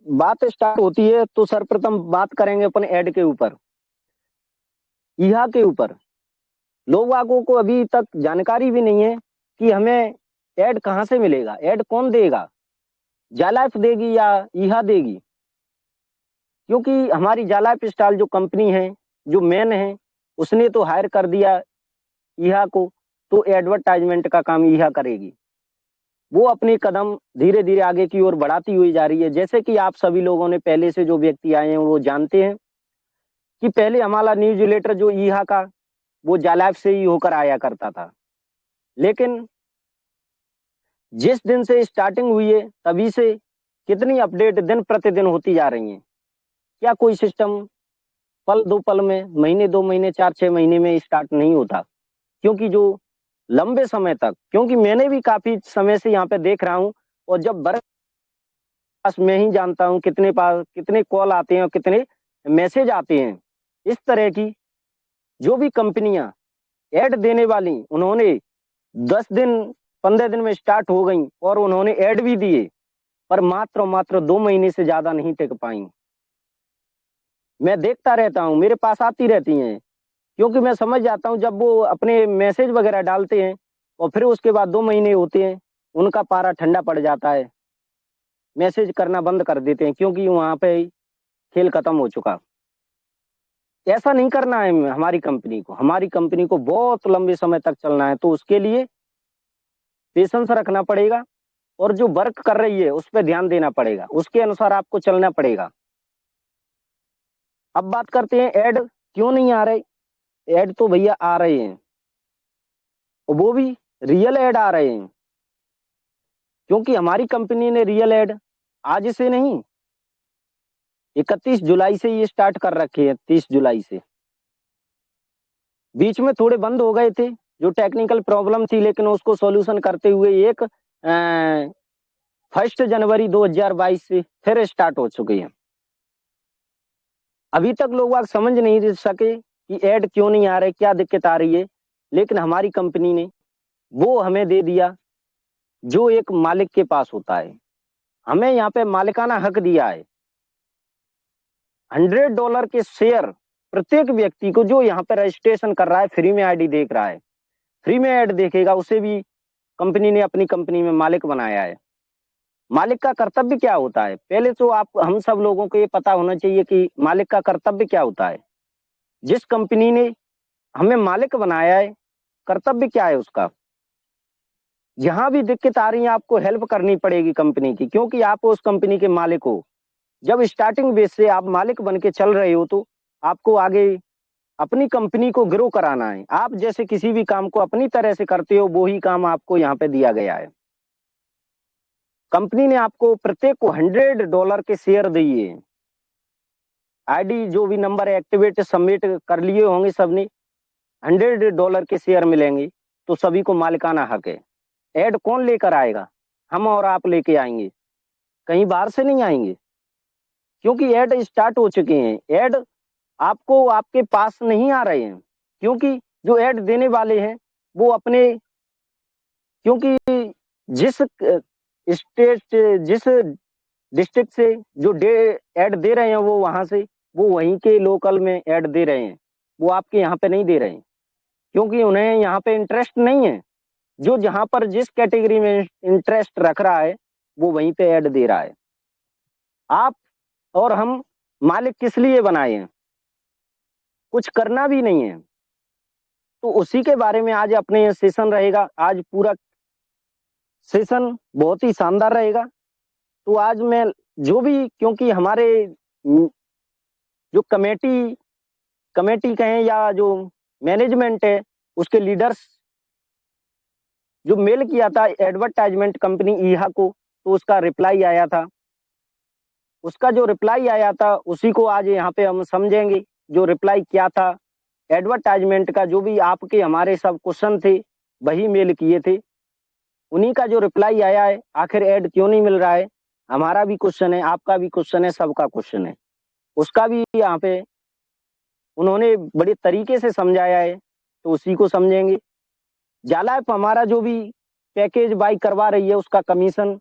बात स्टार्ट होती है तो सर्वप्रथम बात करेंगे अपन ऐड के ऊपर, ईहा के ऊपर। लोगों को अभी तक जानकारी भी नहीं है कि हमें ऐड कहाँ से मिलेगा, ऐड कौन देगा, जालाइफ देगी या ईहा देगी। क्योंकि हमारी जालाइफ स्टाइल जो कंपनी है, जो मेन है, उसने तो हायर कर दिया ईहा को, तो एडवर्टाइजमेंट का काम ईहा करेगी। वो अपने कदम धीरे धीरे आगे की ओर बढ़ाती हुई जा रही है। जैसे कि आप सभी लोगों ने पहले से जो व्यक्ति आए हैं वो जानते हैं कि पहले हमारा न्यूज लेटर जो ईहा का, वो जालाइफ से ही होकर आया करता था। लेकिन जिस दिन से स्टार्टिंग हुई है तभी से कितनी अपडेट दिन प्रतिदिन होती जा रही हैं। क्या कोई सिस्टम पल दो पल में, महीने दो महीने, 4-6 महीने में स्टार्ट नहीं होता। क्योंकि जो लंबे समय तक, क्योंकि मैंने भी काफी समय से यहाँ पे देख रहा हूँ, और जब बरस मैं ही जानता हूँ कितने पास कितने कॉल आते हैं और कितने मैसेज आते हैं। इस तरह की जो भी कंपनियां ऐड देने वाली, उन्होंने 10 दिन 15 दिन में स्टार्ट हो गई और उन्होंने ऐड भी दिए, पर मात्र 2 महीने से ज्यादा नहीं टिक पाई। मैं देखता रहता हूँ, मेरे पास आती रहती हैं, क्योंकि मैं समझ जाता हूँ जब वो अपने मैसेज वगैरह डालते हैं और फिर उसके बाद 2 महीने होते हैं, उनका पारा ठंडा पड़ जाता है, मैसेज करना बंद कर देते हैं, क्योंकि वहां पे खेल खत्म हो चुका। ऐसा नहीं करना है हमारी कंपनी को बहुत लंबे समय तक चलना है, तो उसके लिए पेशेंस रखना पड़ेगा और जो वर्क कर रही है उस पर ध्यान देना पड़ेगा, उसके अनुसार आपको चलना पड़ेगा। अब बात करते हैं ऐड क्यों नहीं आ रहे। ऐड तो भैया आ रहे हैं, और वो भी रियल ऐड आ रहे हैं, क्योंकि हमारी कंपनी ने रियल ऐड आज से नहीं, 31 जुलाई से ये स्टार्ट कर रखे हैं। 30 जुलाई से बीच में थोड़े बंद हो गए थे, जो टेक्निकल प्रॉब्लम थी, लेकिन उसको सॉल्यूशन करते हुए एक 1 जनवरी 2022 से फिर स्टार्ट हो चुके हैं। अभी तक लोग समझ नहीं सके कि ऐड क्यों नहीं आ रहे, क्या दिक्कत आ रही है, लेकिन हमारी कंपनी ने वो हमें दे दिया जो एक मालिक के पास होता है। हमें यहाँ पे मालिकाना हक दिया है। $100 के शेयर प्रत्येक व्यक्ति को जो यहाँ पे रजिस्ट्रेशन कर रहा है, फ्री में आईडी देख रहा है, फ्री में ऐड देखेगा, उसे भी कंपनी ने अपनी कंपनी में मालिक बनाया है। मालिक का कर्तव्य क्या होता है, पहले तो आप हम सब लोगों को ये पता होना चाहिए कि मालिक का कर्तव्य क्या होता है। जिस कंपनी ने हमें मालिक बनाया है, कर्तव्य क्या है उसका। जहां भी दिक्कत आ रही है आपको हेल्प करनी पड़ेगी कंपनी की, क्योंकि आप उस कंपनी के मालिक हो। जब स्टार्टिंग बेस से आप मालिक बन के चल रहे हो, तो आपको आगे अपनी कंपनी को ग्रो कराना है। आप जैसे किसी भी काम को अपनी तरह से करते हो, वो ही काम आपको यहाँ पे दिया गया है। कंपनी ने आपको प्रत्येक को $100 के शेयर दिए। आईडी जो भी नंबर एक्टिवेट सबमिट कर लिए होंगे सबने, $100 के शेयर मिलेंगे, तो सभी को मालिकाना हक है। ऐड कौन लेकर आएगा, हम और आप लेके आएंगे, कहीं बाहर से नहीं आएंगे, क्योंकि ऐड स्टार्ट हो चुके हैं। ऐड आपको आपके पास नहीं आ रहे हैं, क्योंकि जो ऐड देने वाले हैं वो अपने, क्योंकि जिस स्टेट जिस डिस्ट्रिक्ट से जो ऐड दे रहे हैं, वो वहां से वो वहीं के लोकल में ऐड दे रहे हैं, वो आपके यहाँ पे नहीं दे रहे हैं, क्योंकि उन्हें यहाँ पे इंटरेस्ट नहीं है। जो जहां पर जिस कैटेगरी में इंटरेस्ट रख रहा है, वो वहीं पे ऐड दे रहा है। आप और हम मालिक किस लिए बनाए हैं, कुछ करना भी नहीं है। तो उसी के बारे में आज अपने सेशन रहेगा। आज पूरा सेशन बहुत ही शानदार रहेगा। तो आज मैं जो भी, क्योंकि हमारे जो कमेटी कहें या जो मैनेजमेंट है, उसके लीडर्स जो मेल किया था एडवर्टाइजमेंट कंपनी ईहा को, तो उसका रिप्लाई आया था। उसका जो रिप्लाई आया था उसी को आज यहाँ पे हम समझेंगे। जो रिप्लाई क्या था एडवर्टाइजमेंट का, जो भी आपके हमारे सब क्वेश्चन थे वही मेल किए थे, उन्हीं का जो रिप्लाई आया है। आखिर ऐड क्यों नहीं मिल रहा है, हमारा भी क्वेश्चन है, आपका भी क्वेश्चन है, सबका क्वेश्चन है। उसका भी यहाँ पे उन्होंने बड़े तरीके से समझाया है, तो उसी को समझेंगे। जालाइफ हमारा जो भी पैकेज बाई करवा रही है, उसका कमीशन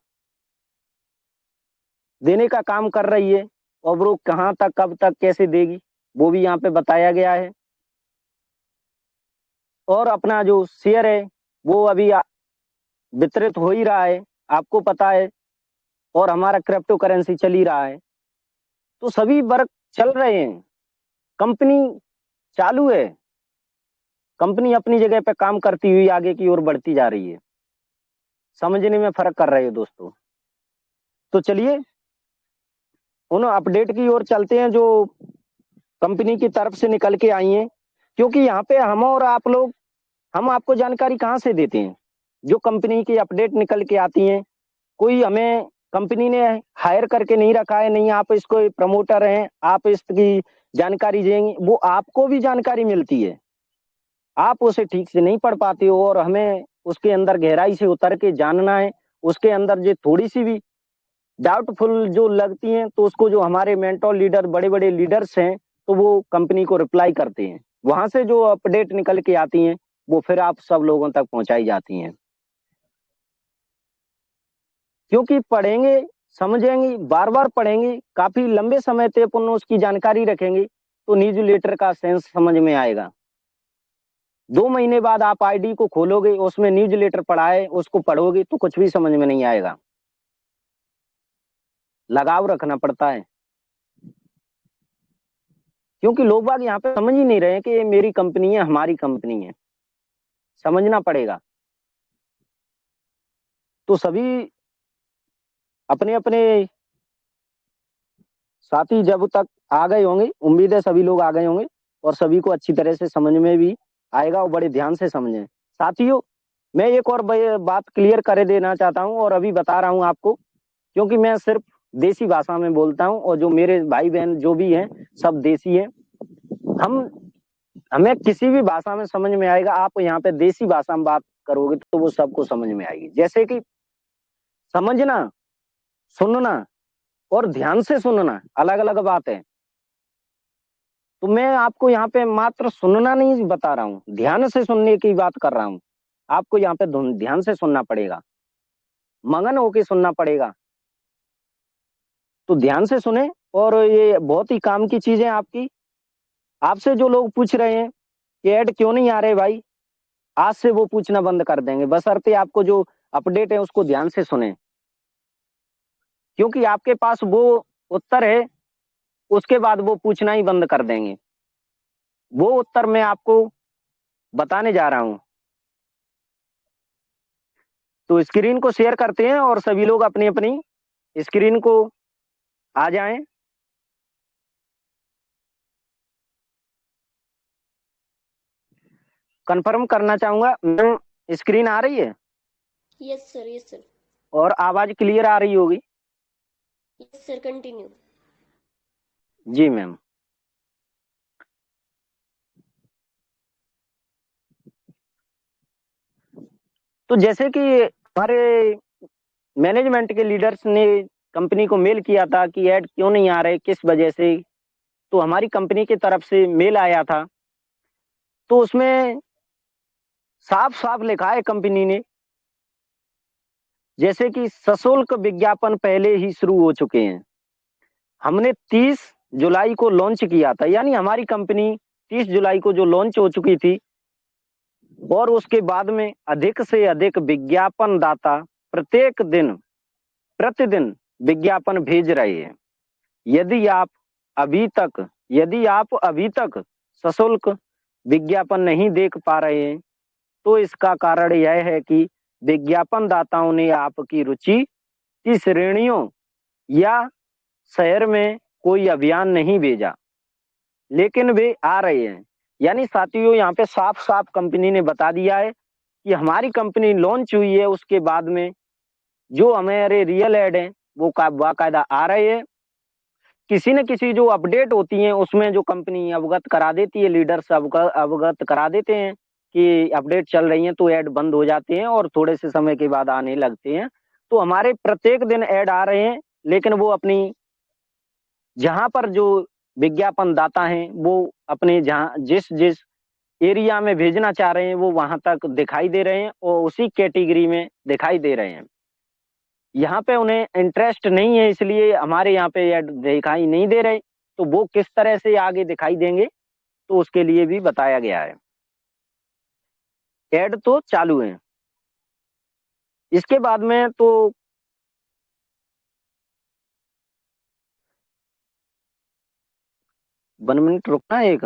देने का काम कर रही है, और वो कहाँ तक, कब तक, कैसे देगी, वो भी यहाँ पे बताया गया है। और अपना जो शेयर है वो अभी वितरित हो ही रहा है, आपको पता है, और हमारा क्रिप्टो करेंसी चल ही रहा है। तो सभी वर्क चल रहे हैं, कंपनी चालू है, कंपनी अपनी जगह पे काम करती हुई आगे की ओर बढ़ती जा रही है। समझने में फर्क कर रहे हो दोस्तों। तो चलिए उन अपडेट की ओर चलते हैं जो कंपनी की तरफ से निकल के आई हैं, क्योंकि यहाँ पे हम और आप लोग, हम आपको जानकारी कहाँ से देते हैं, जो कंपनी की अपडेट निकल के आती हैं। कोई हमें कंपनी ने हायर करके नहीं रखा है, नहीं आप इसको प्रमोटर हैं, आप इसकी जानकारी देंगे, वो आपको भी जानकारी मिलती है, आप उसे ठीक से नहीं पढ़ पाते हो, और हमें उसके अंदर गहराई से उतर के जानना है। उसके अंदर जो थोड़ी सी भी डाउटफुल जो लगती हैं, तो उसको जो हमारे मेंटोर लीडर, बड़े बड़े लीडर्स हैं, तो वो कंपनी को रिप्लाई करते हैं, वहां से जो अपडेट निकल के आती हैं वो फिर आप सब लोगों तक पहुंचाई जाती हैं। क्योंकि पढ़ेंगे, समझेंगे, बार बार पढ़ेंगे, काफी लंबे समय तक अपन उसकी जानकारी रखेंगे, तो न्यूज लेटर का सेंस समझ में आएगा। 2 महीने बाद आप आईडी को खोलोगे, उसमें न्यूज लेटर पढ़ा है, उसको पढ़ोगे तो कुछ भी समझ में नहीं आएगा। लगाव रखना पड़ता है, क्योंकि लोग बाग यहाँ पे समझ ही नहीं रहे हैं कि ये मेरी कंपनी है, हमारी कंपनी है, समझना पड़ेगा। तो सभी अपने अपने साथी जब तक आ गए होंगे, उम्मीद है सभी लोग आ गए होंगे, और सभी को अच्छी तरह से समझ में भी आएगा, और बड़े ध्यान से समझें। साथियों, मैं एक और बात क्लियर कर देना चाहता हूँ, और अभी बता रहा हूँ आपको, क्योंकि मैं सिर्फ देसी भाषा में बोलता हूँ, और जो मेरे भाई बहन जो भी हैं सब देसी हैं। हम हमें किसी भी भाषा में समझ में आएगा, आप यहाँ पे देसी भाषा में बात करोगे तो वो सबको समझ में आएगी। जैसे कि समझना, सुनना और ध्यान से सुनना अलग अलग बात है। तो मैं आपको यहाँ पे मात्र सुनना नहीं बता रहा हूँ, ध्यान से सुनने की बात कर रहा हूँ। आपको यहाँ पे ध्यान से सुनना पड़ेगा, मगन होके सुनना पड़ेगा। तो ध्यान से सुने, और ये बहुत ही काम की चीज है आपकी। आपसे जो लोग पूछ रहे हैं कि ऐड क्यों नहीं आ रहे भाई, आज से वो पूछना बंद कर देंगे, बशर्ते आपको जो अपडेट है उसको ध्यान से सुने, क्योंकि आपके पास वो उत्तर है, उसके बाद वो पूछना ही बंद कर देंगे। वो उत्तर मैं आपको बताने जा रहा हूं। तो स्क्रीन को शेयर करते हैं, और सभी लोग अपनी अपनी स्क्रीन को आ जाएं। कंफर्म करना चाहूंगा, मैम स्क्रीन आ रही है? Yes sir, yes sir. और आवाज क्लियर आ रही होगी? Yes sir, continue. जी मैम। तो जैसे कि हमारे मैनेजमेंट के लीडर्स ने कंपनी को मेल किया था कि ऐड क्यों नहीं आ रहे, किस वजह से, तो हमारी कंपनी की तरफ से मेल आया था। तो उसमें साफ साफ लिखा है कंपनी ने, जैसे कि सशुल्क विज्ञापन पहले ही शुरू हो चुके हैं। हमने 30 जुलाई को लॉन्च किया था, यानी हमारी कंपनी 30 जुलाई को जो लॉन्च हो चुकी थी, और उसके बाद में अधिक से अधिक विज्ञापन दाता प्रत्येक दिन, प्रतिदिन विज्ञापन भेज रहे हैं। यदि आप अभी तक सशुल्क विज्ञापन नहीं देख पा रहे हैं, तो इसका कारण यह है कि विज्ञापन दाताओं ने आपकी रुचि की श्रेणियों या शहर में कोई अभियान नहीं भेजा, लेकिन वे आ रहे हैं। यानी साथियों, यहाँ पे साफ साफ कंपनी ने बता दिया है कि हमारी कंपनी लॉन्च हुई है, उसके बाद में जो हमारे रियल एड हैं वो बाकायदा आ रहे हैं। किसी न किसी जो अपडेट होती हैं उसमें जो कंपनी अवगत करा देती है, लीडर्स अवगत करा देते हैं कि अपडेट चल रही है, तो ऐड बंद हो जाते हैं और थोड़े से समय के बाद आने लगते हैं। तो हमारे प्रत्येक दिन ऐड आ रहे हैं, लेकिन वो अपनी जहां पर जो विज्ञापन दाता हैं वो अपने जहां जिस जिस एरिया में भेजना चाह रहे हैं वो वहां तक दिखाई दे रहे हैं, और उसी कैटेगरी में दिखाई दे रहे हैं। यहाँ पे उन्हें इंटरेस्ट नहीं है, इसलिए हमारे यहाँ पे ऐड दिखाई नहीं दे रहे, तो वो किस तरह से आगे दिखाई देंगे, तो उसके लिए भी बताया गया है। ऐड तो चालू है। इसके बाद में तो 1 मिनट रुकना है एक।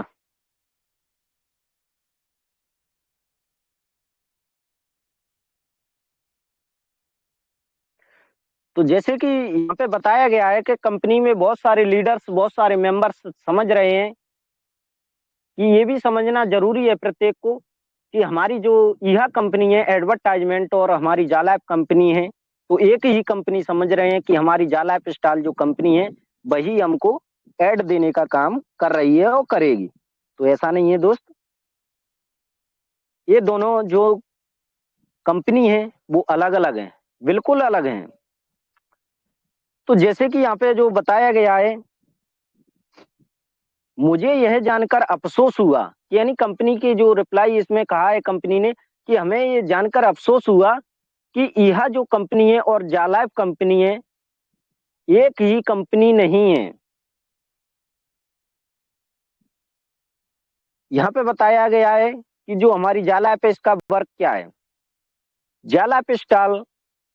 तो जैसे कि यहाँ पे बताया गया है कि कंपनी में बहुत सारे लीडर्स, बहुत सारे मेंबर्स समझ रहे हैं कि ये भी समझना जरूरी है प्रत्येक को कि हमारी जो यह कंपनी है एडवर्टाइजमेंट और हमारी जाला ऐप कंपनी है, तो एक ही कंपनी समझ रहे हैं कि हमारी जाला ऐप स्टाइल जो कंपनी है वही हमको ऐड देने का काम कर रही है और करेगी। तो ऐसा नहीं है दोस्त, ये दोनों जो कंपनी है वो अलग अलग हैं, बिल्कुल अलग हैं। तो जैसे कि यहाँ पे जो बताया गया है, मुझे यह जानकर अफसोस हुआ, यानी कंपनी की जो रिप्लाई इसमें कहा है कंपनी ने कि हमें ये जानकर अफसोस हुआ कि यह जो कंपनी है और जाला ऐप कंपनी है एक ही कंपनी नहीं है। यहाँ पे बताया गया है कि जो हमारी जाला ऐप है इसका वर्क क्या है। जाला ऐप स्टॉल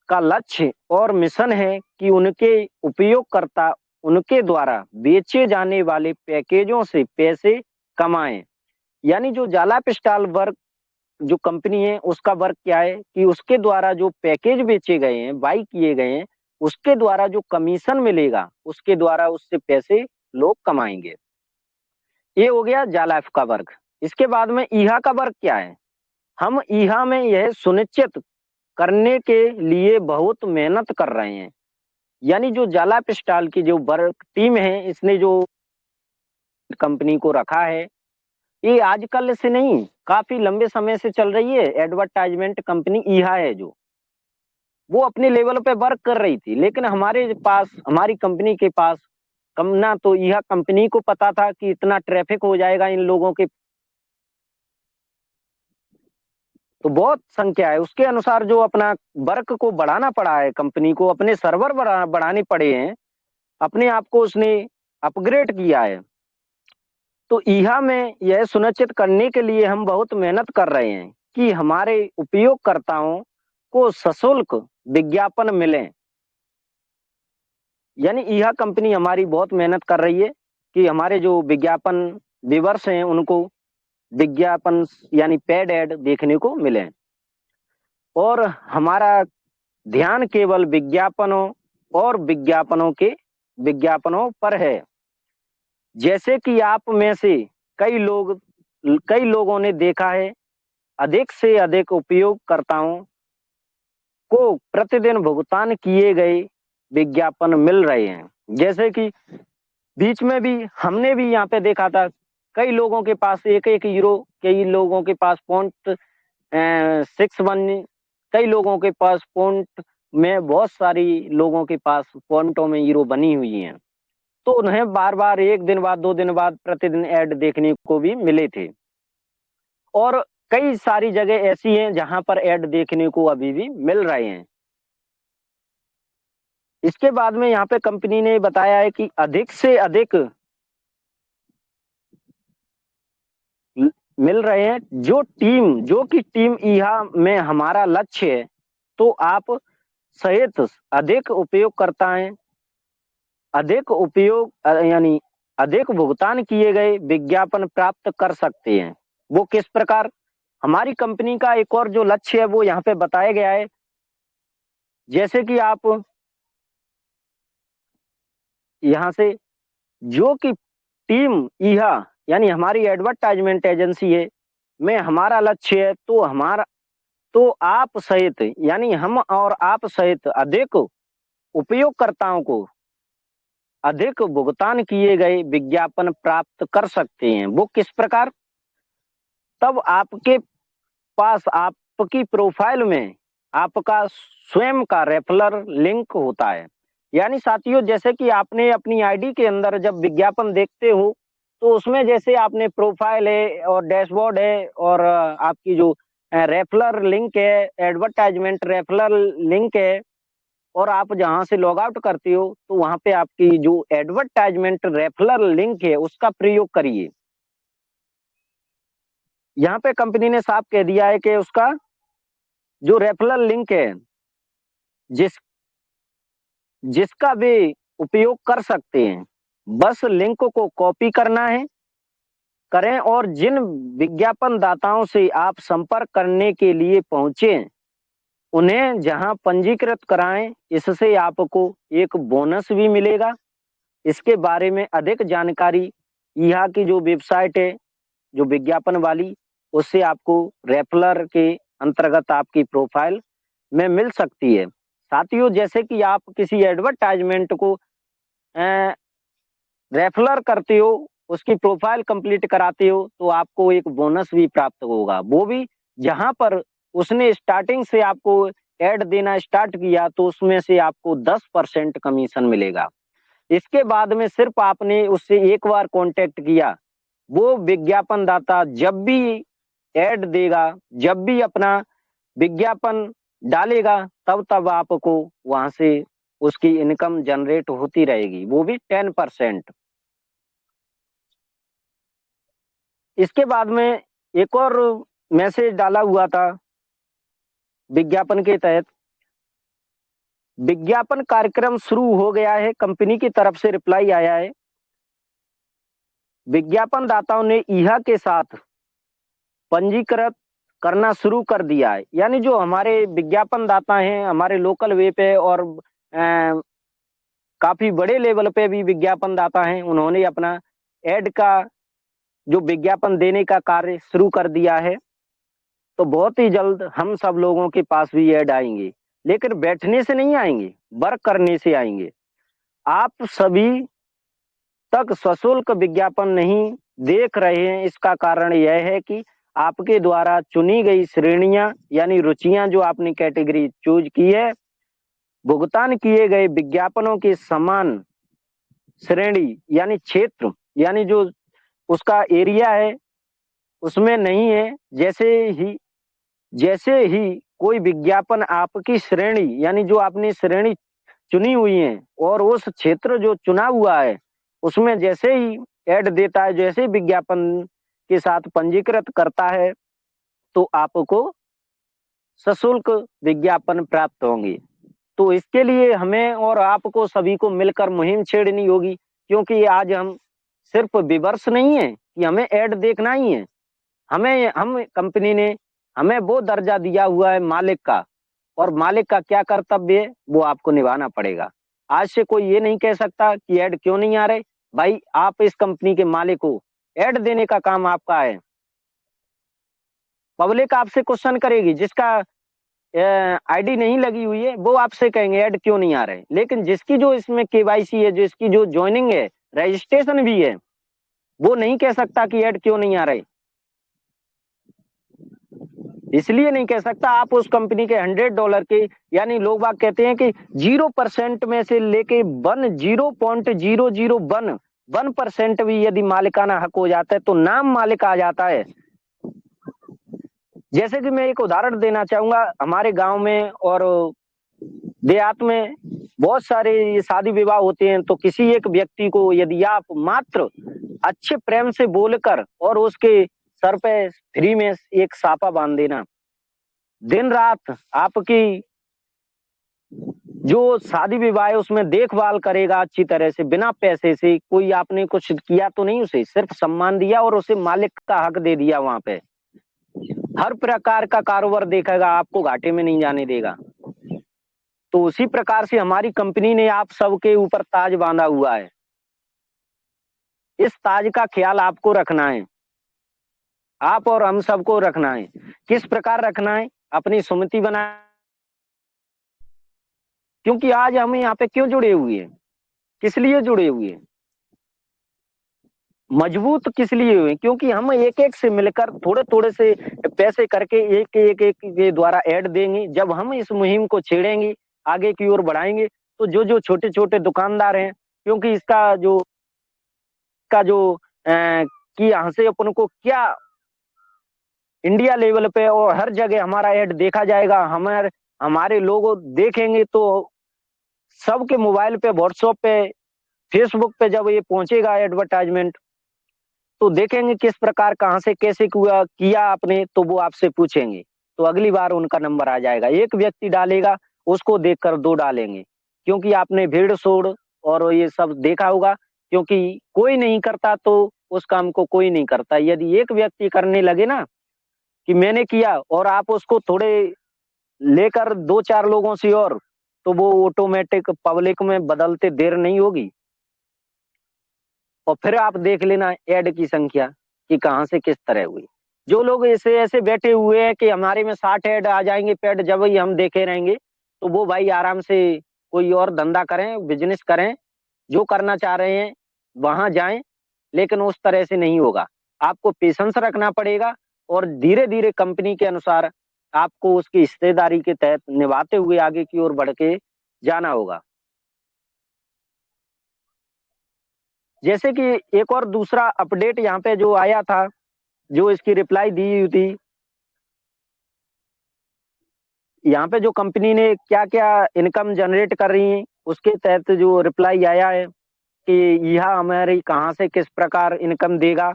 का लक्ष्य और मिशन है कि उनके उपयोगकर्ता उनके द्वारा बेचे जाने वाले पैकेजों से पैसे कमाएं। यानी जो जाला ऐप स्टॉल वर्क जो कंपनी है उसका वर्क क्या है कि उसके द्वारा जो पैकेज बेचे गए हैं, बाई किए गए हैं, उसके द्वारा जो कमीशन मिलेगा उसके द्वारा उससे पैसे लोग कमाएंगे। ये हो गया जाला ऐप का वर्क। इसके बाद में ईहा का वर्क क्या है। हम ईहा में यह सुनिश्चित करने के लिए बहुत मेहनत कर रहे हैं, यानी जो जाला ऐप स्टॉल की जो वर्क टीम है इसने जो कंपनी को रखा है, ये आजकल से नहीं काफी लंबे समय से चल रही है एडवर्टाइजमेंट कंपनी ईहा है जो वो अपने लेवल पे वर्क कर रही थी, लेकिन हमारे पास हमारी कंपनी के पास कम ना तो यह कंपनी को पता था कि इतना ट्रैफिक हो जाएगा इन लोगों के, तो बहुत संख्या है उसके अनुसार जो अपना वर्क को बढ़ाना पड़ा है, कंपनी को अपने सर्वर बढ़ाने पड़े हैं, अपने आप को उसने अपग्रेड किया है। तो ईहा में यह सुनिश्चित करने के लिए हम बहुत मेहनत कर रहे हैं कि हमारे उपयोगकर्ताओं को सशुल्क विज्ञापन मिले। यानी यह कंपनी हमारी बहुत मेहनत कर रही है कि हमारे जो विज्ञापन व्यूअर्स हैं उनको विज्ञापन यानी पेड ऐड देखने को मिले, और हमारा ध्यान केवल विज्ञापनों और विज्ञापनों पर है। जैसे कि आप में से कई लोगों ने देखा है, अधिक से अधिक उपयोगकर्ताओं को प्रतिदिन भुगतान किए गए विज्ञापन मिल रहे हैं। जैसे कि बीच में भी हमने भी यहाँ पे देखा था कई लोगों के पास 1-1 यूरो, कई लोगों के पास .61, कई लोगों के पास पॉइंट में बहुत सारी लोगों के पास पॉइंटों में यूरो बनी हुई हैं, तो उन्हें बार बार 1 दिन बाद 2 दिन बाद प्रतिदिन ऐड देखने को भी मिले थे। और कई सारी जगह ऐसी हैं जहां पर ऐड देखने को अभी भी मिल रहे हैं। इसके बाद में यहाँ पे कंपनी ने बताया है कि अधिक से अधिक मिल रहे हैं जो कि टीम ईहा में हमारा लक्ष्य है, तो आप सहित अधिक उपयोगकर्ताएं यानी अधिक भुगतान किए गए विज्ञापन प्राप्त कर सकते हैं। वो किस प्रकार, हमारी कंपनी का एक और जो लक्ष्य है वो यहाँ पे बताया गया है। जैसे कि आप यहाँ से जो कि टीम ईहा यानी हमारी एडवर्टाइजमेंट एजेंसी है में हमारा लक्ष्य है, तो आप सहित यानी हम और आप सहित अधिक उपयोगकर्ताओं को अधिक भुगतान किए गए विज्ञापन प्राप्त कर सकते हैं। वो किस प्रकार, तब आपके पास आपकी प्रोफाइल में आपका स्वयं का रेफरल लिंक होता है। यानी साथियों, जैसे कि आपने अपनी आईडी के अंदर जब विज्ञापन देखते हो तो उसमें जैसे आपने प्रोफाइल है और डैशबोर्ड है और आपकी जो रेफरल लिंक है, एडवर्टाइजमेंट रेफरल लिंक है, और आप जहां से लॉग आउट करते हो तो वहां पे आपकी जो एडवर्टाइजमेंट रेफरल लिंक है उसका प्रयोग करिए। यहाँ पे कंपनी ने साफ कह दिया है कि उसका जो रेफरल लिंक है जिस जिसका वे उपयोग कर सकते हैं, बस लिंक को कॉपी करना है करें और जिन विज्ञापन दाताओं से आप संपर्क करने के लिए पहुंचे उन्हें जहां पंजीकृत कराएं। इससे आपको एक बोनस भी मिलेगा। इसके बारे में अधिक जानकारी यहाँ की जो वेबसाइट है जो विज्ञापन वाली, उससे आपको रेफरल के अंतर्गत आपकी प्रोफाइल में मिल सकती है। साथियों, जैसे कि आप किसी एडवर्टाइजमेंट को रेफरल करते हो, उसकी प्रोफाइल कंप्लीट कराते हो तो आपको एक बोनस भी प्राप्त होगा, वो भी जहां पर उसने स्टार्टिंग से आपको ऐड देना स्टार्ट किया तो उसमें से आपको 10% कमीशन मिलेगा। इसके बाद में सिर्फ आपने उससे एक बार कांटेक्ट किया, वो विज्ञापन दाता जब भी ऐड देगा, जब भी अपना विज्ञापन डालेगा, तब तब आपको वहां से उसकी इनकम जनरेट होती रहेगी, वो भी 10%। इसके बाद में एक और मैसेज डाला हुआ था विज्ञापन के तहत, विज्ञापन कार्यक्रम शुरू हो गया है, कंपनी की तरफ से रिप्लाई आया है। विज्ञापन दाताओं ने ईहा के साथ पंजीकृत करना शुरू कर दिया है। यानी जो हमारे विज्ञापन दाता हैं हमारे लोकल वे पे और काफी बड़े लेवल पे भी विज्ञापन दाता हैं, उन्होंने अपना एड का जो विज्ञापन देने का कार्य शुरू कर दिया है। तो बहुत ही जल्द हम सब लोगों के पास भी ऐड आएंगे, लेकिन बैठने से नहीं आएंगे, वर्क करने से आएंगे। आप सभी तक सशुल्क विज्ञापन नहीं देख रहे हैं, इसका कारण यह है कि आपके द्वारा चुनी गई श्रेणियां यानी रुचियां जो आपने कैटेगरी चूज की है, भुगतान किए गए विज्ञापनों के समान श्रेणी यानी क्षेत्र यानी जो उसका एरिया है उसमें नहीं है। जैसे ही कोई विज्ञापन आपकी श्रेणी यानी जो आपने श्रेणी चुनी हुई है और उस क्षेत्र जो चुना हुआ है उसमें जैसे ही ऐड देता है, जैसे ही विज्ञापन के साथ पंजीकृत करता है तो आपको सशुल्क विज्ञापन प्राप्त होंगे। तो इसके लिए हमें और आपको सभी को मिलकर मुहिम छेड़नी होगी, क्योंकि आज हम सिर्फ विवर्स नहीं है कि हमें ऐड देखना ही है, हम कंपनी ने हमें वो दर्जा दिया हुआ है मालिक का, और मालिक का क्या कर्तव्य है वो आपको निभाना पड़ेगा। आज से कोई ये नहीं कह सकता कि ऐड क्यों नहीं आ रहे। भाई, आप इस कंपनी के मालिक हो, ऐड देने का काम आपका है। पब्लिक आपसे क्वेश्चन करेगी, जिसका आईडी नहीं लगी हुई है वो आपसे कहेंगे ऐड क्यों नहीं आ रहे, लेकिन जिसकी जो इसमें केवाईसी है, जिसकी जो ज्वाइनिंग है, रजिस्ट्रेशन भी है, वो नहीं कह सकता कि ऐड क्यों नहीं आ रहे। इसलिए नहीं कह सकता, आप उस कंपनी के $100 के यानी लोग बाग कहते हैं कि 0% में से लेके 1% भी यदि मालिकाना हक हो जाता है तो नाम मालिक आ जाता है। जैसे कि मैं एक उदाहरण देना चाहूंगा, हमारे गांव में और देहात में बहुत सारे ये शादी विवाह होते हैं, तो किसी एक व्यक्ति को यदि आप मात्र अच्छे प्रेम से बोलकर और उसके सर पे फ्री में एक साफा बांध देना, दिन रात आपकी जो शादी विवाह है उसमें देखभाल करेगा अच्छी तरह से, बिना पैसे से। कोई आपने कुछ किया तो नहीं, उसे सिर्फ सम्मान दिया और उसे मालिक का हक दे दिया। वहां पे हर प्रकार का कारोबार देखेगा, आपको घाटे में नहीं जाने देगा। तो उसी प्रकार से हमारी कंपनी ने आप सबके ऊपर ताज बांधा हुआ है। इस ताज का ख्याल आपको रखना है, आप और हम सबको रखना है। किस प्रकार रखना है? अपनी सुमति बना, क्योंकि आज हम यहाँ पे क्यों जुड़े हुए हैं, किस लिए जुड़े हुए हैं, मजबूत किस लिए हुए? क्योंकि हम एक एक से मिलकर थोड़े थोड़े से पैसे करके एक के द्वारा ऐड देंगे। जब हम इस मुहिम को छेड़ेंगे, आगे की ओर बढ़ाएंगे, तो जो छोटे छोटे दुकानदार हैं, क्योंकि इसका जो कि यहाँ से अपन को क्या इंडिया लेवल पे और हर जगह हमारा ऐड देखा जाएगा, हमारे लोग देखेंगे तो सबके मोबाइल पे, व्हाट्सएप पे, फेसबुक पे जब ये पहुंचेगा एडवर्टाइजमेंट, तो देखेंगे किस प्रकार कहाँ से कैसे किया आपने, तो वो आपसे पूछेंगे, तो अगली बार उनका नंबर आ जाएगा। एक व्यक्ति डालेगा, उसको देखकर दो डालेंगे, क्योंकि आपने भीड़ शोड़ और ये सब देखा होगा, क्योंकि कोई नहीं करता तो उस काम को कोई नहीं करता। यदि एक व्यक्ति करने लगे ना कि मैंने किया, और आप उसको थोड़े लेकर दो चार लोगों से, और तो वो ऑटोमेटिक पब्लिक में बदलते देर नहीं होगी। और फिर आप देख लेना ऐड की संख्या कि कहाँ से किस तरह हुई। जो लोग ऐसे ऐसे बैठे हुए हैं कि हमारे में 60 ऐड आ जाएंगे पेड जब ही हम देखे रहेंगे, तो वो भाई आराम से कोई और धंधा करें, बिजनेस करें, जो करना चाह रहे हैं वहां जाएं, लेकिन उस तरह से नहीं होगा। आपको पेशेंस रखना पड़ेगा, और धीरे धीरे कंपनी के अनुसार आपको उसकी हिस्सेदारी के तहत निभाते हुए आगे की ओर बढ़ के जाना होगा। जैसे कि एक और दूसरा अपडेट यहाँ पे जो आया था, जो इसकी रिप्लाई दी हुई थी, यहाँ पे जो कंपनी ने क्या क्या इनकम जनरेट कर रही है, उसके तहत जो रिप्लाई आया है कि यह हमारी कहाँ से किस प्रकार इनकम देगा,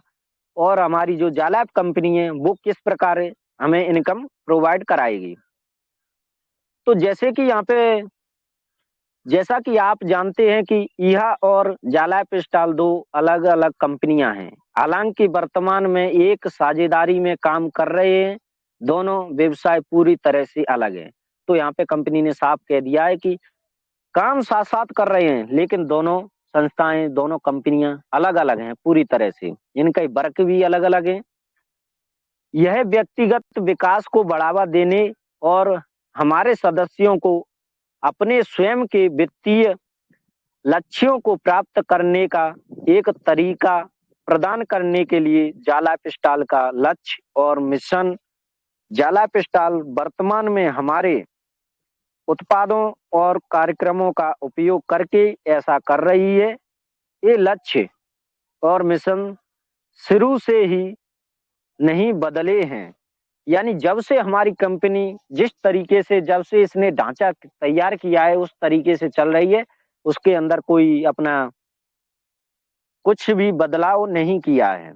और हमारी जो जाला कंपनी है वो किस प्रकार हमें इनकम प्रोवाइड कराएगी। तो जैसे कि यहाँ पे, जैसा कि आप जानते हैं कि ईहा और जाला पिस्टल दो अलग अलग कंपनियां हैं, हालांकि वर्तमान में एक साझेदारी में काम कर रहे हैं, दोनों व्यवसाय पूरी तरह से अलग है। तो यहाँ पे कंपनी ने साफ कह दिया है कि काम साथ साथ कर रहे हैं, लेकिन दोनों संस्थाएं, दोनों कंपनियां अलग अलग हैं पूरी तरह से, इनका वर्क भी अलग अलग है। यह व्यक्तिगत विकास को बढ़ावा देने और हमारे सदस्यों को अपने स्वयं के वित्तीय लक्ष्यों को प्राप्त करने का एक तरीका प्रदान करने के लिए जाला पिस्टल का लक्ष्य और मिशन। जाला पिस्टल वर्तमान में हमारे उत्पादों और कार्यक्रमों का उपयोग करके ऐसा कर रही है। ये लक्ष्य और मिशन शुरू से ही नहीं बदले हैं, यानी जब से हमारी कंपनी जिस तरीके से, जब से इसने ढांचा तैयार किया है, उस तरीके से चल रही है, उसके अंदर कोई अपना कुछ भी बदलाव नहीं किया है।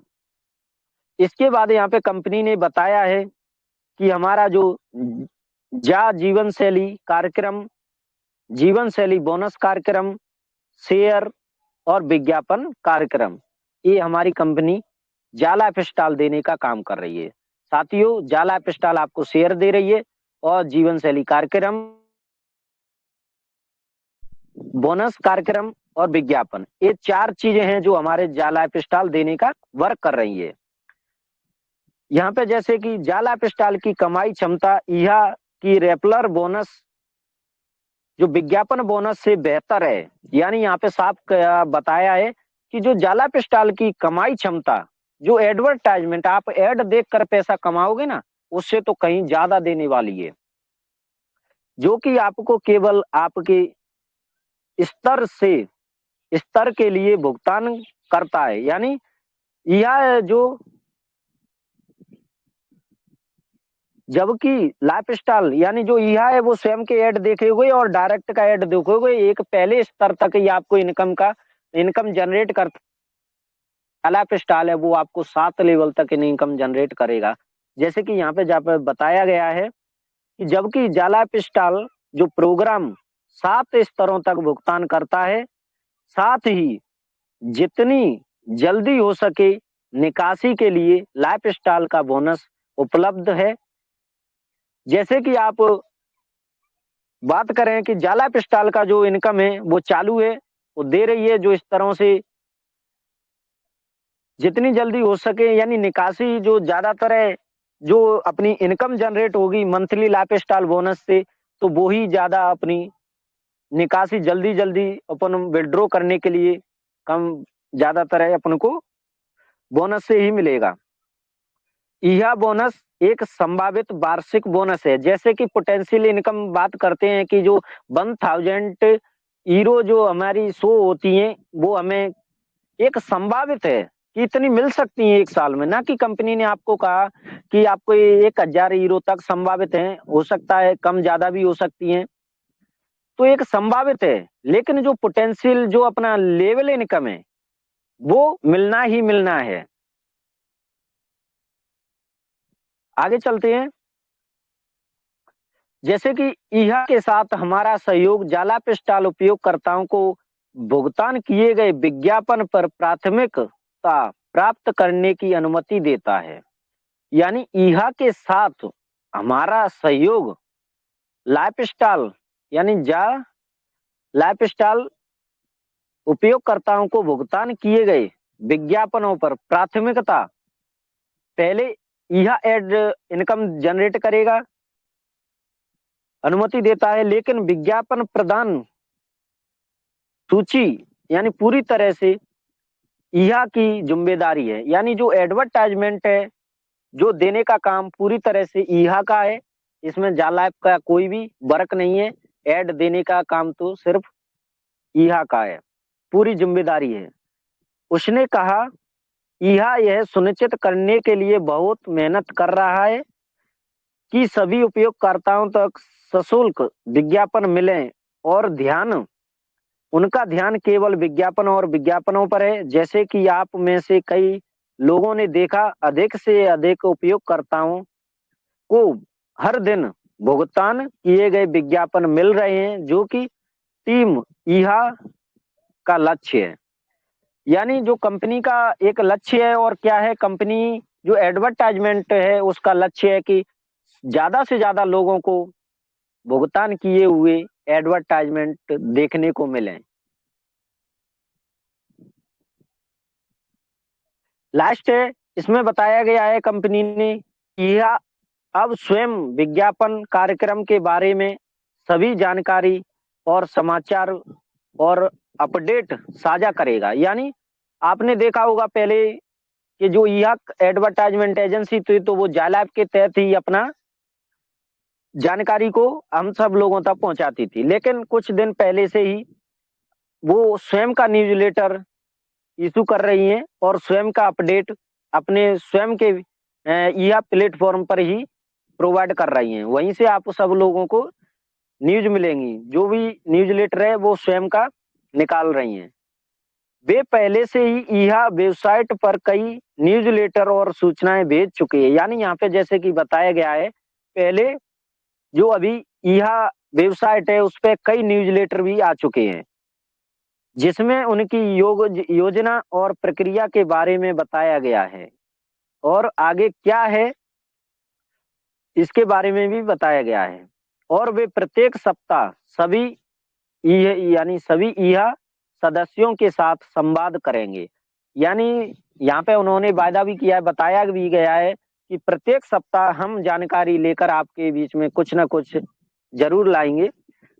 इसके बाद यहाँ पे कंपनी ने बताया है कि हमारा जो जा जीवन शैली कार्यक्रम, जीवन शैली बोनस कार्यक्रम, शेयर और विज्ञापन कार्यक्रम, ये हमारी कंपनी जाला पिस्टल देने का काम कर रही है। साथियों, जाला पिस्टल आपको शेयर दे रही है, और जीवन शैली कार्यक्रम, बोनस कार्यक्रम और विज्ञापन, ये चार चीजें हैं जो हमारे जाला पिस्टल देने का वर्क कर रही है। यहाँ पे जैसे कि जाला पिस्टल की कमाई क्षमता यह की रेपलर बोनस जो विज्ञापन बोनस से बेहतर है। यानी यहाँ पे साफ बताया है कि जो जाला पिस्टल की कमाई क्षमता, जो एडवर्टाइजमेंट आप एड देखकर पैसा कमाओगे ना, उससे तो कहीं ज्यादा देने वाली है, जो कि आपको केवल आपके स्तर के लिए भुगतान करता है। यानी यह जो, जबकि लाइफस्टाइल यानी जो यह है वो स्वयं के ऐड देखे हुए और डायरेक्ट का ऐड देखे हुए एक पहले स्तर तक ही आपको इनकम जनरेट करता। लाइफस्टाइल है वो आपको 7 लेवल तक इनकम जनरेट करेगा। जैसे कि यहाँ पे जहाँ पे बताया गया है कि जबकि जाला पिस्टल जो प्रोग्राम 7 स्तरों तक भुगतान करता है, साथ ही जितनी जल्दी हो सके निकासी के लिए लाइफस्टाइल का बोनस उपलब्ध है। जैसे कि आप बात करें कि जाला पिस्टल का जो इनकम है वो चालू है, वो दे रही है, जो इस तरह से जितनी जल्दी हो सके, यानी निकासी जो ज्यादातर है, जो अपनी इनकम जनरेट होगी मंथली लाइफस्टाइल बोनस से, तो वो ही ज्यादा अपनी निकासी जल्दी जल्दी अपन विड्रॉ करने के लिए कम ज्यादातर है अपन को बोनस से ही मिलेगा। यह बोनस एक संभावित वार्षिक बोनस है। जैसे कि पोटेंशियल इनकम बात करते हैं कि जो 1000 यूरो जो हमारी शो होती है, वो हमें एक संभावित है कि इतनी मिल सकती है एक साल में, ना कि कंपनी ने आपको कहा कि आपको 1000 यूरो तक संभावित है, हो सकता है कम ज्यादा भी हो सकती है। तो एक संभावित है, लेकिन जो पोटेंशियल जो अपना लेवल इनकम है वो मिलना ही मिलना है। आगे चलते हैं। जैसे कि ईहा के साथ हमारा सहयोग जाला पिस्टल उपयोगकर्ताओं को भुगतान किए गए विज्ञापन पर प्राथमिकता प्राप्त करने की अनुमति देता है। यानी ईहा के साथ हमारा सहयोग लाइफस्टाइल यानी जा लाइफस्टाइल उपयोगकर्ताओं को भुगतान किए गए विज्ञापनों पर प्राथमिकता पहले यह एड इनकम जनरेट करेगा, अनुमति देता है, लेकिन विज्ञापन प्रदान सूची यानी पूरी तरह से यह की जिम्मेदारी है। यानी जो एडवर्टाइजमेंट है जो देने का काम पूरी तरह से ईहा का है, इसमें जाला का कोई भी वर्क नहीं है। एड देने का काम तो सिर्फ ईहा का है, पूरी जिम्मेदारी है। उसने कहा यह सुनिश्चित करने के लिए बहुत मेहनत कर रहा है कि सभी उपयोगकर्ताओं तक सशुल्क विज्ञापन मिले और उनका ध्यान केवल विज्ञापन और विज्ञापनों पर है। जैसे कि आप में से कई लोगों ने देखा, अधिक से अधिक उपयोगकर्ताओं को हर दिन भुगतान किए गए विज्ञापन मिल रहे हैं, जो कि टीम ईहा का लक्ष्य है। यानी जो कंपनी का एक लक्ष्य है, और क्या है, कंपनी जो एडवर्टाइजमेंट है उसका लक्ष्य है कि ज्यादा से ज्यादा लोगों को भुगतान किए हुए एडवर्टाइजमेंट देखने को मिले। लास्ट है, इसमें बताया गया है कंपनी ने यह अब स्वयं विज्ञापन कार्यक्रम के बारे में सभी जानकारी और समाचार और अपडेट साझा करेगा। यानी आपने देखा होगा पहले कि जो यह एडवर्टाइजमेंट एजेंसी थी तो वो जाला ऐप के तहत ही अपना जानकारी को हम सब लोगों तक पहुंचाती थी, लेकिन कुछ दिन पहले से ही वो स्वयं का न्यूज़लेटर इशू कर रही हैं और स्वयं का अपडेट अपने स्वयं के यह प्लेटफॉर्म पर ही प्रोवाइड कर रही हैं। वहीं से आप सब लोगों को न्यूज मिलेंगी। जो भी न्यूज़लेटर है वो स्वयं का निकाल रही हैं। वे पहले से ही यह वेबसाइट पर कई न्यूज़लेटर और सूचनाएं भेज चुके हैं। यानी यहाँ पे जैसे कि बताया गया है, पहले जो अभी यह वेबसाइट है उस पर कई न्यूज़लेटर भी आ चुके हैं, जिसमें उनकी योजना और प्रक्रिया के बारे में बताया गया है और आगे क्या है इसके बारे में भी बताया गया है। और वे प्रत्येक सप्ताह सभी यह सदस्यों के साथ संवाद करेंगे। यानी यहाँ पे उन्होंने वायदा भी किया है, बताया भी गया है कि प्रत्येक सप्ताह हम जानकारी लेकर आपके बीच में कुछ ना कुछ जरूर लाएंगे।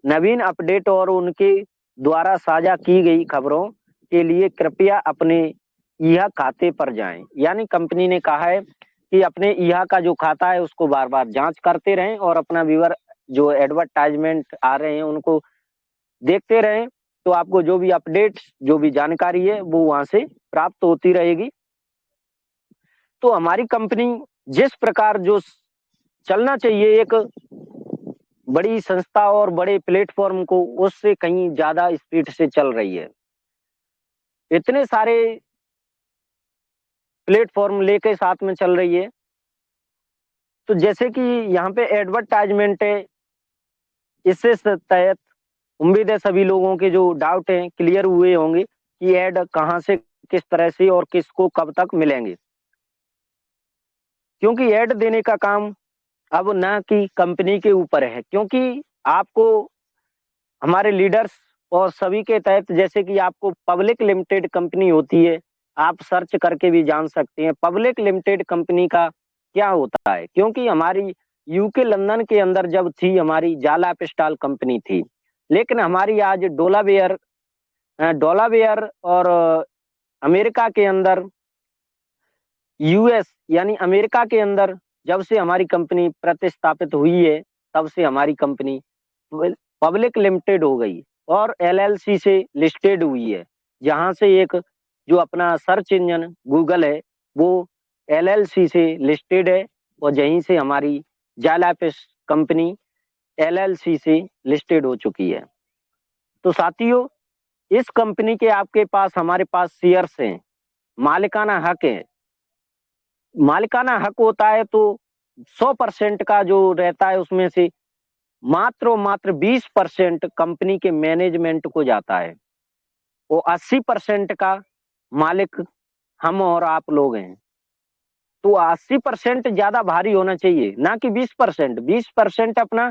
नवीन अपडेट और उनके द्वारा साझा की गई खबरों के लिए कृपया अपने यह खाते पर जाएं। यानी कंपनी ने कहा है कि अपने यह का जो खाता है उसको बार बार जांच करते रहें और अपना व्यूअर जो एडवर्टाइजमेंट आ रहे हैं उनको देखते रहें, तो आपको जो भी अपडेट जो भी जानकारी है वो वहां से प्राप्त होती रहेगी। तो हमारी कंपनी जिस प्रकार जो चलना चाहिए एक बड़ी संस्था और बड़े प्लेटफॉर्म को, उससे कहीं ज्यादा स्पीड से चल रही है। इतने सारे प्लेटफॉर्म लेके साथ में चल रही है। तो जैसे कि यहाँ पे एडवर्टाइजमेंट है, इससे तहत उम्मीद है सभी लोगों के जो डाउट हैं क्लियर हुए होंगे कि ऐड कहाँ से, किस तरह से और किसको कब तक मिलेंगे। क्योंकि ऐड देने का काम अब ना कि कंपनी के ऊपर है, क्योंकि आपको हमारे लीडर्स और सभी के तहत, जैसे कि आपको पब्लिक लिमिटेड कंपनी होती है, आप सर्च करके भी जान सकते हैं पब्लिक लिमिटेड कंपनी का क्या होता है। क्योंकि हमारी यूके लंदन के अंदर जब थी हमारी जाला पिस्टल कंपनी थी, लेकिन हमारी आज डोलावेयर और अमेरिका के अंदर यूएस यानी अमेरिका के अंदर जब से हमारी कंपनी प्रतिस्थापित हुई है तब से हमारी कंपनी पब्लिक लिमिटेड हो गई और एलएलसी से लिस्टेड हुई है। जहां से एक जो अपना सर्च इंजन गूगल है वो एलएलसी से लिस्टेड है और यहीं से हमारी जाला कंपनी एलएलसी से लिस्टेड हो चुकी है। तो साथियों, इस कंपनी के आपके पास हमारे पास शेयर्स हैं, मालिकाना हक है। मालिकाना हक होता है तो 100% का जो रहता है उसमें से मात्र और मात्र 20% कंपनी के मैनेजमेंट को जाता है। वो 80% का मालिक हम और आप लोग हैं। तो 80% ज्यादा भारी होना चाहिए, ना कि 20%। 20% अपना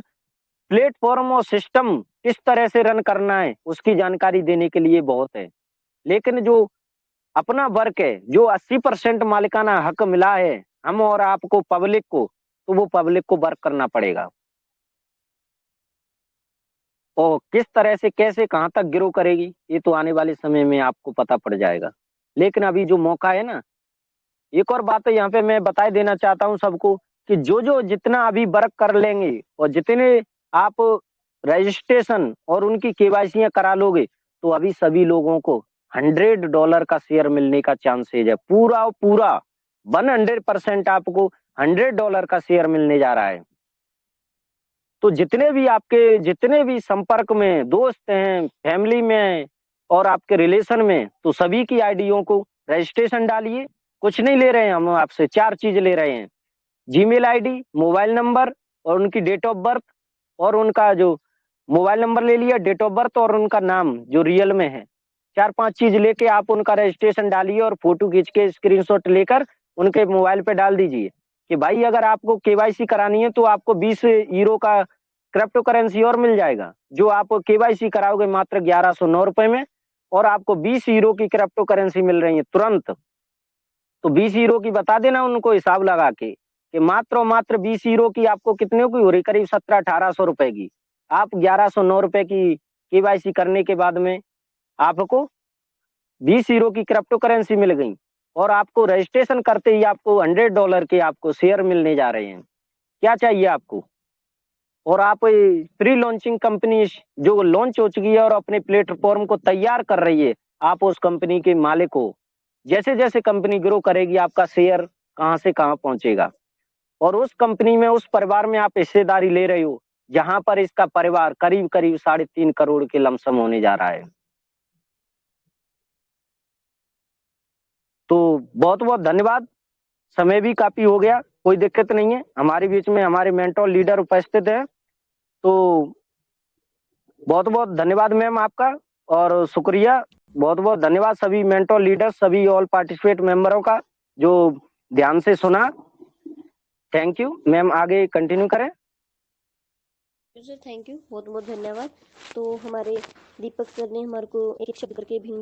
प्लेटफॉर्म और सिस्टम किस तरह से रन करना है उसकी जानकारी देने के लिए बहुत है। लेकिन जो अपना वर्क है, जो 80% मालिकाना हक मिला है हम और आपको, पब्लिक को, तो वो पब्लिक को वर्क करना पड़ेगा। और किस तरह से, कैसे, कहां तक ग्रो करेगी, ये तो आने वाले समय में आपको पता पड़ जाएगा। लेकिन अभी जो मौका है ना, एक और बात है यहाँ पे मैं बता देना चाहता हूँ सबको कि जो जो जितना अभी वर्क कर लेंगे और जितने आप रजिस्ट्रेशन और उनकी केवाईसी करा लोगे, तो अभी सभी लोगों को $100 का शेयर मिलने का चांसेज है। पूरा पूरा 100% आपको $100 का शेयर मिलने जा रहा है। तो जितने भी आपके, जितने भी संपर्क में दोस्त हैं, फैमिली में और आपके रिलेशन में, तो सभी की आईडियों को रजिस्ट्रेशन डालिए। कुछ नहीं ले रहे हैं हम आपसे, 4 चीज ले रहे हैं: जीमेल आईडी, मोबाइल नंबर और उनकी डेट ऑफ बर्थ, और उनका जो मोबाइल नंबर ले लिया, डेट ऑफ बर्थ और उनका नाम जो रियल में है। 4-5 चीज लेके आप उनका रजिस्ट्रेशन डालिए और फोटो खींच के स्क्रीनशॉट लेकर उनके मोबाइल पे डाल दीजिए कि भाई अगर आपको केवाईसी करानी है तो आपको 20 यूरो का क्रिप्टो करेंसी और मिल जाएगा, जो आप केवाईसी कराओगे मात्र 1109 रुपए में, और आपको 20 यूरो की क्रिप्टो करेंसी मिल रही है तुरंत। तो 20 यूरो की बता देना उनको हिसाब लगा के कि मात्र और मात्र 20 यूरो की आपको कितने की हो रही, करीब 1700-1800 रुपए की। आप 1109 रुपए की केवाईसी करने के बाद में आपको 20 यूरो की क्रिप्टो करेंसी मिल गई, और आपको रजिस्ट्रेशन करते ही आपको $100 के आपको शेयर मिलने जा रहे हैं। क्या चाहिए आपको? और आप प्री लॉन्चिंग कंपनी जो लॉन्च हो चुकी है और अपने प्लेटफॉर्म को तैयार कर रही है, आप उस कंपनी के मालिक हो। जैसे जैसे कंपनी ग्रो करेगी आपका शेयर कहां से कहां पहुंचेगा, और उस कंपनी में, उस परिवार में आप हिस्सेदारी ले रहे हो जहां पर इसका परिवार करीब करीब 3.5 करोड़ के लमसम होने जा रहा है। तो बहुत बहुत धन्यवाद। समय भी काफी हो गया, कोई दिक्कत नहीं है। हमारे बीच में हमारे मेंटोर लीडर उपस्थित है, तो बहुत बहुत धन्यवाद मैम आपका, और शुक्रिया। बहुत बहुत धन्यवाद सभी मेंटोर लीडर, सभी ऑल पार्टिसिपेट मेंबरों का जो ध्यान से सुना। थैंक यू मैम, आगे कंटिन्यू करें। सर थैंक यू, बहुत बहुत धन्यवाद। तो हमारे दीपक सर ने हमारे को एक एक शब्द करके भिन्न